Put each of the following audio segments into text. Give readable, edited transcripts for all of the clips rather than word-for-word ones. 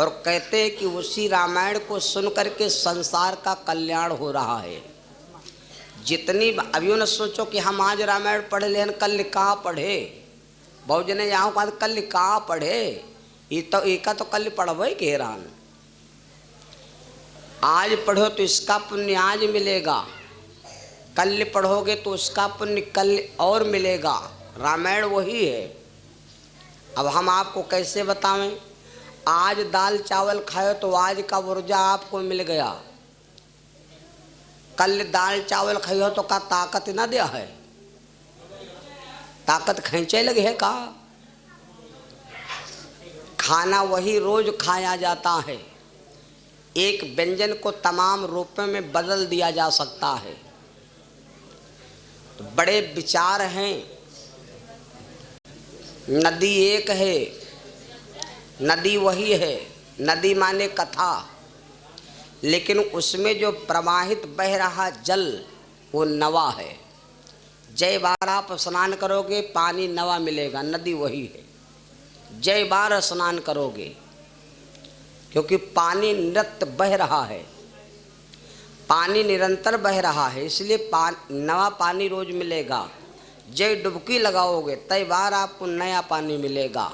और कहते हैं कि उसी रामायण को सुन करके संसार का कल्याण हो रहा है। जितनी अभी न सोचो कि हम आज रामायण पढ़ लें, कल कहाँ पढ़े, बहुत जने यहाँ का कल कहाँ पढ़े, एक तो कल पढ़वे के हैरान। आज पढ़ो तो इसका पुण्य आज मिलेगा, कल पढ़ोगे तो उसका पुण्य कल और मिलेगा। रामायण वही है। अब हम आपको कैसे बतावें, आज दाल चावल खाओ तो आज का ऊर्जा आपको मिल गया, कल दाल चावल खाओ तो का ताकत ना दिया है, ताकत खींचे लगे है का। खाना वही रोज खाया जाता है, एक व्यंजन को तमाम रूपों में बदल दिया जा सकता है। तो बड़े विचार हैं। नदी एक है, नदी वही है, नदी माने कथा, लेकिन उसमें जो प्रवाहित बह रहा जल वो नवा है। जय बार आप स्नान करोगे पानी नवा मिलेगा, नदी वही है। जय बार स्नान करोगे, क्योंकि पानी निरंतर बह रहा है, पानी निरंतर बह रहा है, इसलिए नवा पानी रोज मिलेगा। जय डुबकी लगाओगे तय बार आपको नया पानी मिलेगा।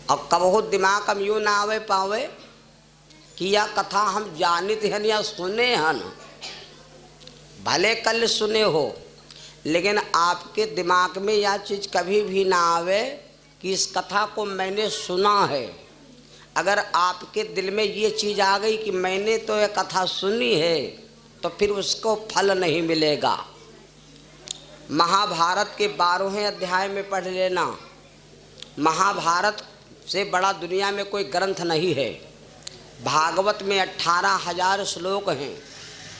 और कबहू दिमाग हम यूँ ना आवे पावे कि यह कथा हम जानित हन या सुने हन, भले कल सुने हो, लेकिन आपके दिमाग में यह चीज़ कभी भी ना आवे कि इस कथा को मैंने सुना है। अगर आपके दिल में ये चीज़ आ गई कि मैंने तो यह कथा सुनी है, तो फिर उसको फल नहीं मिलेगा। महाभारत के 12वें अध्याय में पढ़ लेना। महाभारत से बड़ा दुनिया में कोई ग्रंथ नहीं है। भागवत में 18,000 श्लोक हैं,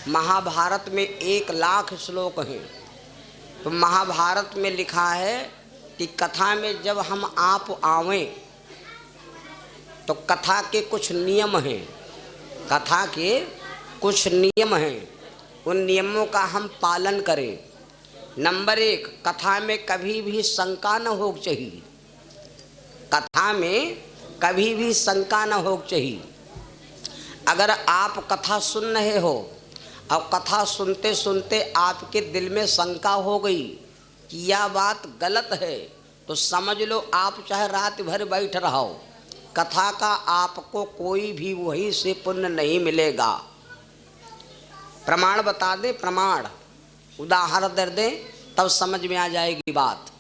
महाभारत में 1,00,000 श्लोक हैं। तो महाभारत में लिखा है कि कथा में जब हम आप आवें तो कथा के कुछ नियम हैं, कथा के कुछ नियम हैं, उन नियमों का हम पालन करें। नंबर 1, कथा में कभी भी शंका न हो चाहिए, कथा में कभी भी शंका न हो चाहिए। अगर आप कथा सुन रहे हो और कथा सुनते सुनते आपके दिल में शंका हो गई कि यह बात गलत है, तो समझ लो आप चाहे रात भर बैठ रहो, कथा का आपको कोई भी वही से पुण्य नहीं मिलेगा। प्रमाण बता दे, प्रमाण उदाहरण दे दें, तब समझ में आ जाएगी बात।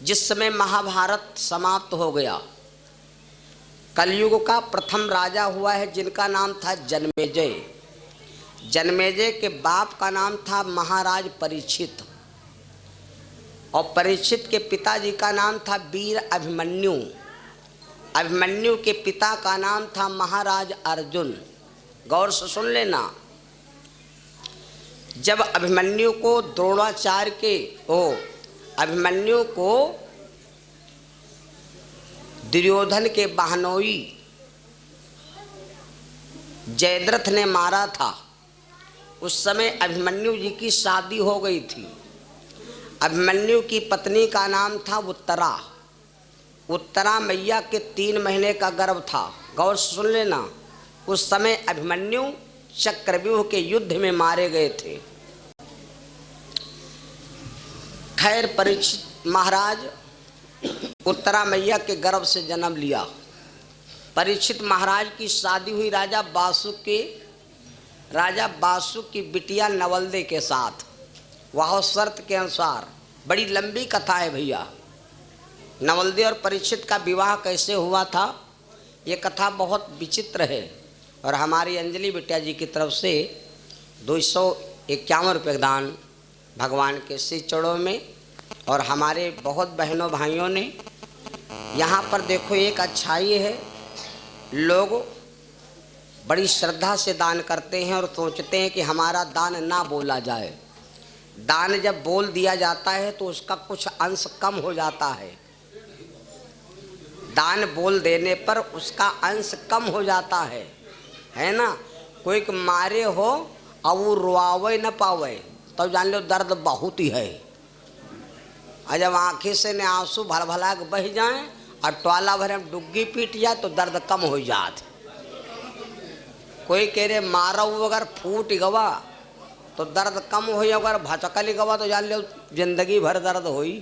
जिस समय महाभारत समाप्त हो गया, कलयुग का प्रथम राजा हुआ है जिनका नाम था जन्मेजय। जन्मेजय के बाप का नाम था महाराज परीक्षित, और परीक्षित के पिताजी का नाम था वीर अभिमन्यु। अभिमन्यु के पिता का नाम था महाराज अर्जुन। गौर से सुन लेना। जब अभिमन्यु को द्रोणाचार्य के अभिमन्यु को दुर्योधन के बहनोई जयद्रथ ने मारा था, उस समय अभिमन्यु जी की शादी हो गई थी। अभिमन्यु की पत्नी का नाम था उत्तरा। उत्तरा मैया के 3 महीने का गर्भ था। गौर से सुन लेना। उस समय अभिमन्यु चक्रव्यूह के युद्ध में मारे गए थे। खैर, परीक्षित महाराज उत्तरा मैया के गर्भ से जन्म लिया। परीक्षित महाराज की शादी हुई राजा बासुक की बिटिया नवलदे के साथ, वह शर्त के अनुसार। बड़ी लंबी कथा है भैया। नवलदे और परीक्षित का विवाह कैसे हुआ था, ये कथा बहुत विचित्र है। और हमारी अंजलि बिटिया जी की तरफ से 251 रुपये दान भगवान के श्री चरणों में, और हमारे बहुत बहनों भाइयों ने। यहाँ पर देखो एक अच्छाई है, लोग बड़ी श्रद्धा से दान करते हैं और सोचते हैं कि हमारा दान ना बोला जाए। दान जब बोल दिया जाता है तो उसका कुछ अंश कम हो जाता है। दान बोल देने पर उसका अंश कम हो जाता है ना। कोई के मारे हो और वो रुआवे न पावे तो जान लो दर्द बहुत ही है। और जब आँखें से ने आंसू भल भला के बह जाएं और टोला भर में डुग्गी पीट जाए तो दर्द कम हो जात। कोई कह रहे मारा अगर फूट गवा तो दर्द कम हो, अगर भचकल गवा तो जान लो जिंदगी भर दर्द होई,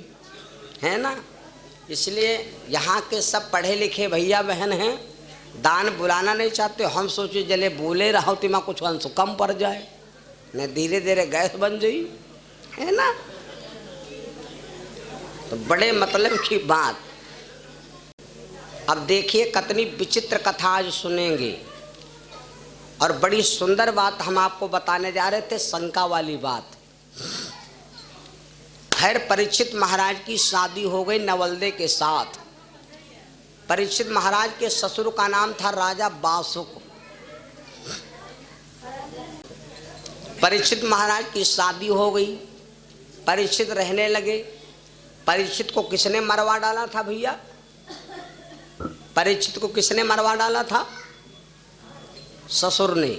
है ना। इसलिए यहाँ के सब पढ़े लिखे भैया बहन हैं, दान बुलाना नहीं चाहते। हम सोचे जले बोले रहो तो मैं कुछ अंश कम पड़ जाए, न धीरे धीरे गैस बन जाई, है ना। तो बड़े मतलब की बात। अब देखिए कितनी विचित्र कथा आज सुनेंगे, और बड़ी सुंदर बात हम आपको बताने जा रहे थे, शंका वाली बात। खैर परीक्षित महाराज की शादी हो गई नवलदे के साथ। परीक्षित महाराज के ससुर का नाम था राजा बासुक। परीक्षित महाराज की शादी हो गई, परीक्षित रहने लगे। परीक्षित को किसने मरवा डाला था भैया? परीक्षित को किसने मरवा डाला था? ससुर ने।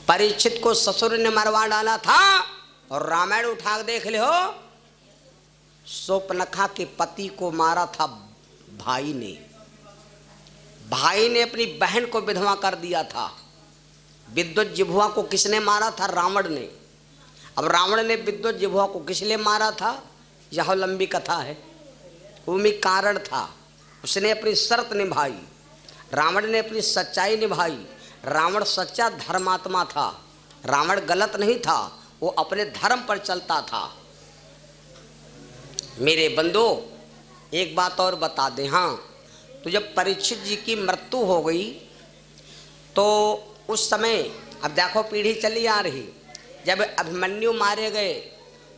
परीक्षित को ससुर ने मरवा डाला था। और रामायण उठा के देख ले हो, शूर्पणखा के पति को मारा था भाई ने। भाई ने अपनी बहन को विधवा कर दिया था। विद्युत जिह्वा को किसने मारा था? रावण ने। अब रावण ने विद्युत जिह्वा को किस लिए मारा था? यह लंबी कथा है। वो में कारण था, उसने अपनी शर्त निभाई, रावण ने अपनी सच्चाई निभाई। रावण सच्चा धर्मात्मा था, रावण गलत नहीं था, वो अपने धर्म पर चलता था। मेरे बंदो एक बात और बता दें, हाँ, तो जब परीक्षित जी की मृत्यु हो गई तो उस समय, अब देखो पीढ़ी चली आ रही, जब अभिमन्यु मारे गए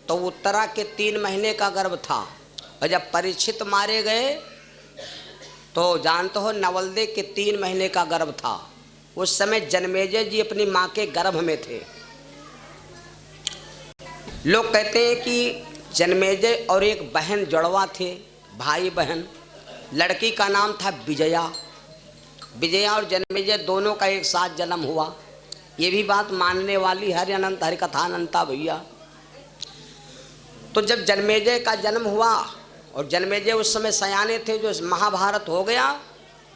तो उत्तरा के 3 महीने का गर्भ था, और जब परीक्षित मारे गए तो जानते हो नवलदे के 3 महीने का गर्भ था। उस समय जन्मेजय जी अपनी माँ के गर्भ में थे। लोग कहते हैं कि जन्मेजय और एक बहन जुड़वा थे, भाई बहन। लड़की का नाम था विजया। विजया और जन्मेजय दोनों का एक साथ जन्म हुआ। ये भी बात मानने वाली हरि अनंत हरि कथा अनंता भैया। तो जब जन्मेजय का जन्म हुआ, और जन्मेजय उस समय सयाने थे, जो महाभारत हो गया,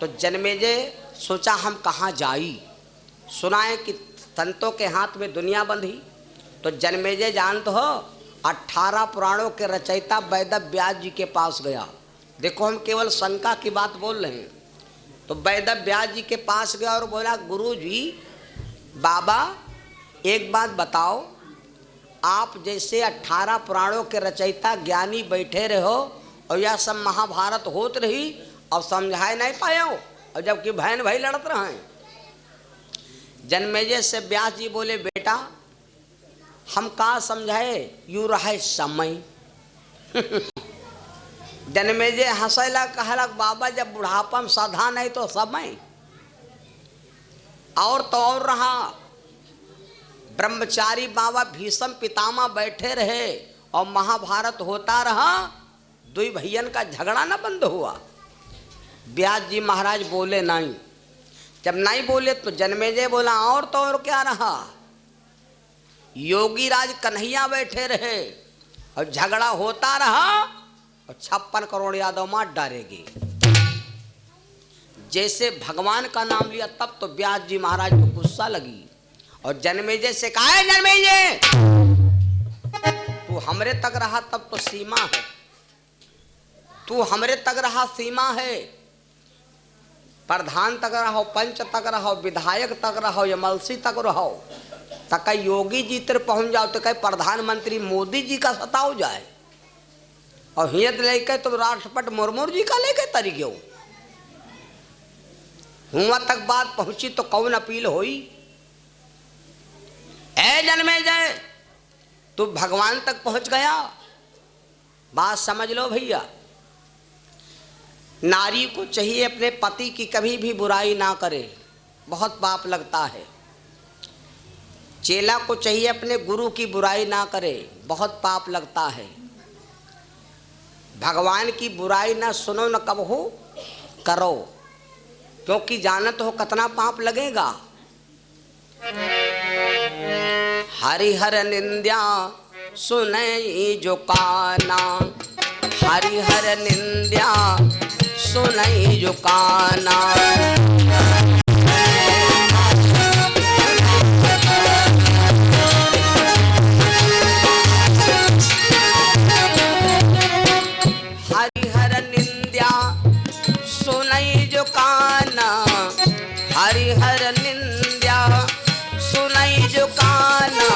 तो जन्मेजय सोचा हम कहाँ जाई। सुनाए कि संतों के हाथ में दुनिया बंधी। तो जन्मेजय जानते हो 18 पुराणों के रचयिता वेद व्यास जी के पास गया। देखो हम केवल शंका की बात बोल रहे हैं। तो वेद व्यास जी के पास गया और बोला, गुरु जी बाबा एक बात बताओ, आप जैसे 18 पुराणों के रचयिता ज्ञानी बैठे रहो और यह सब महाभारत होत रही और समझाए नहीं पाए हो, और जबकि बहन भाई लड़त रहे। जन्मेजय से व्यास जी बोले, बेटा हम का समझाए, यू रहे समय। जन्मेजय हंसैला कहलक, बाबा जब बुढ़ापा में साधा नहीं तो समय। और तो और रहा, ब्रह्मचारी बाबा भीष्म पितामह बैठे रहे और महाभारत होता रहा, 2 भैयन का झगड़ा न बंद हुआ। व्यास जी महाराज बोले नहीं। जब नहीं बोले तो जन्मेजय बोला, और तो और क्या रहा, योगी राज कन्हैया बैठे रहे और झगड़ा होता रहा और 56 करोड़ यादव मार डालेगी। जैसे भगवान का नाम लिया तब तो व्यास जी महाराज को गुस्सा लगी और जन्मेजय से कहा, है जन्मेजय तू हमरे तक रहा तब तो सीमा है, तू हमरे तक रहा सीमा है। प्रधान तक रहो, पंच तक रहो, विधायक तक रहो, यमलसी तक रहो, तक योगी जी तर पहुंच जाओ तो कहीं प्रधानमंत्री मोदी जी का सताओ जाए, और हियत लेके तो राष्ट्रपति मुर्मू जी का लेके तरीके हो। हुआ तक बात पहुंची तो कौन अपील हुई, ऐ जन्मेजय तू भगवान तक पहुंच गया। बात समझ लो भैया, नारी को चाहिए अपने पति की कभी भी बुराई ना करे, बहुत पाप लगता है। चेला को चाहिए अपने गुरु की बुराई ना करे, बहुत पाप लगता है। भगवान की बुराई ना सुनो न कब हो करो, क्योंकि जानत हो कितना पाप लगेगा। हरिहर निंद्या सुने जो काना, हरिहर निंद्या सुनई जो काना। हरिहर निंद्या सुनई जो काना, हरिहर निंद्या सुनई जो काना।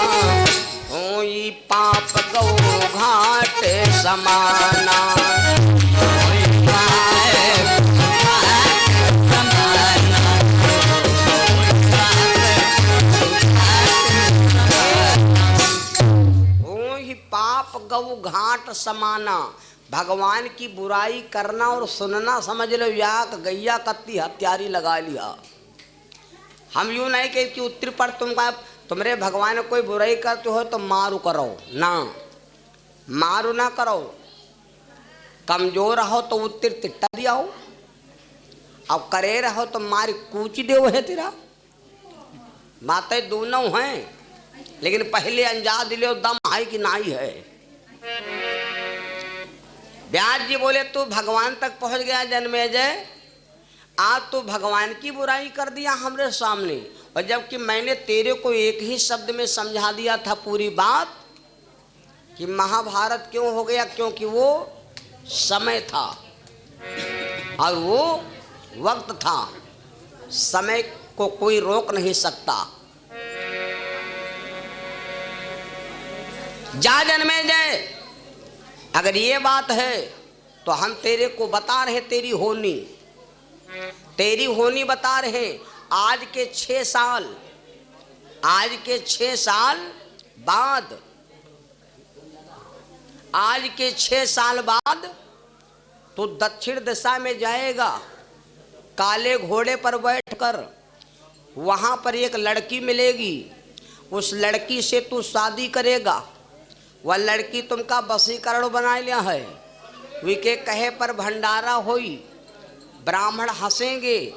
होई पाप गौ घाट समाना। होई पाप गौ घाट समाना। भगवान की बुराई करना और सुनना समझ लो याक गैया कत्ती हत्यारी लगा लिया। हम यूं नहीं कहते कि उत्तर पर तुम्हारे भगवान कोई बुराई करते हो तो मारू करो ना, मारू ना करो। कमजोर रहो तो उत्तर तिट्टा दियाओ, अब करे रहो तो मारी कूची देव है तेरा। बातें दोनों हैं, लेकिन पहले अंजा दिले दम है कि नहीं है। व्यास जी बोले तू भगवान तक पहुंच गया जन्मेजय, आज तू भगवान की बुराई कर दिया हमरे सामने। और जबकि मैंने तेरे को एक ही शब्द में समझा दिया था पूरी बात कि महाभारत क्यों हो गया, क्योंकि वो समय था और वो वक्त था, समय को कोई रोक नहीं सकता। जा जन्मेजय, अगर ये बात है तो हम तेरे को बता रहे तेरी होनी बता रहे। आज के 6 साल, आज के 6 साल बाद, आज के 6 साल बाद तू दक्षिण दिशा में जाएगा काले घोड़े पर बैठकर। वहां पर एक लड़की मिलेगी, उस लड़की से तू शादी करेगा। वह लड़की तुमका वशीकरण बना लिया है। वे के कहे पर भंडारा होई, ब्राह्मण हंसेंगे,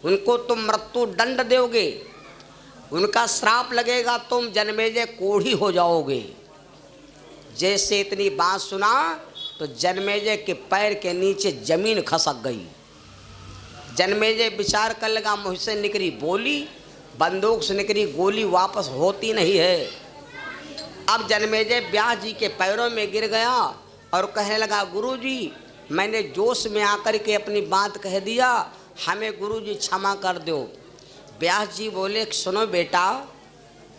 उनको तुम मृत्यु दंड दोगे, उनका श्राप लगेगा, तुम जन्मेजय कोढ़ी हो जाओगे। जैसे इतनी बात सुना तो जन्मेजय के पैर के नीचे जमीन खसक गई। जन्मेजय विचार कर लगा, मुझसे निकली बोली, बंदूक से निकली गोली वापस होती नहीं है। अब जन्मेजय व्यास जी के पैरों में गिर गया और कहने लगा, गुरुजी मैंने जोश में आकर के अपनी बात कह दिया, हमें गुरुजी क्षमा कर दो। व्यास जी बोले, सुनो बेटा,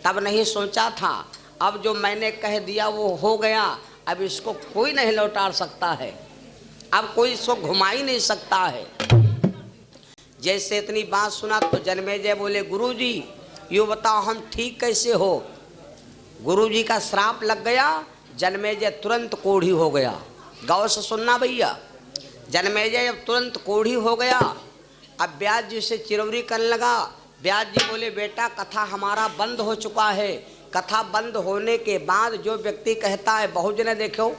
तब नहीं सोचा था, अब जो मैंने कह दिया वो हो गया, अब इसको कोई नहीं लौटा सकता है, अब कोई इसको घुमा ही नहीं सकता है। जैसे इतनी बात सुना तो जन्मेजय बोले, गुरुजी यूँ बताओ हम ठीक कैसे हो। गुरुजी का श्राप लग गया, जन्मेजय तुरंत कोढ़ी हो गया। गौर से सुनना भैया, जन्मेजय जब तुरंत कोढ़ी हो गया, अब व्यास जी से चिरौरी करने लगा। व्यास जी बोले, बेटा कथा हमारा बंद हो चुका है। कथा बंद होने के बाद जो व्यक्ति कहता है बहुजन देखो